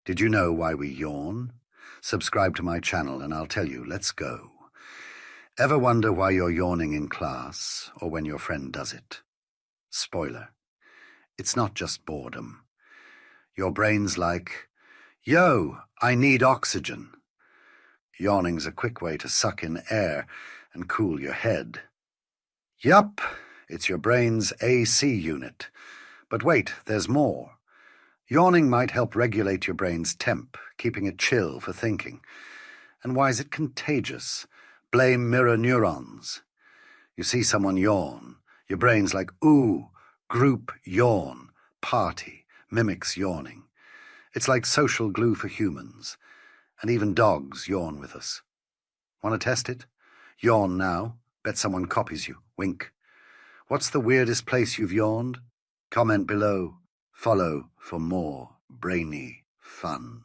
Did you know why we yawn? Subscribe to my channel and I'll tell you. Let's go. Ever wonder why you're yawning in class or when your friend does it? Spoiler. It's not just boredom. Your brain's like, yo, I need oxygen. Yawning's a quick way to suck in air and cool your head. Yup, it's your brain's AC unit. But wait, there's more. Yawning might help regulate your brain's temp, keeping it chill for thinking. And why is it contagious? Blame mirror neurons. You see someone yawn, your brain's like, ooh, group yawn, party, mimics yawning. It's like social glue for humans, and even dogs yawn with us. Want to test it? Yawn now. Bet someone copies you. Wink. What's the weirdest place you've yawned? Comment below. Follow for more brainy fun.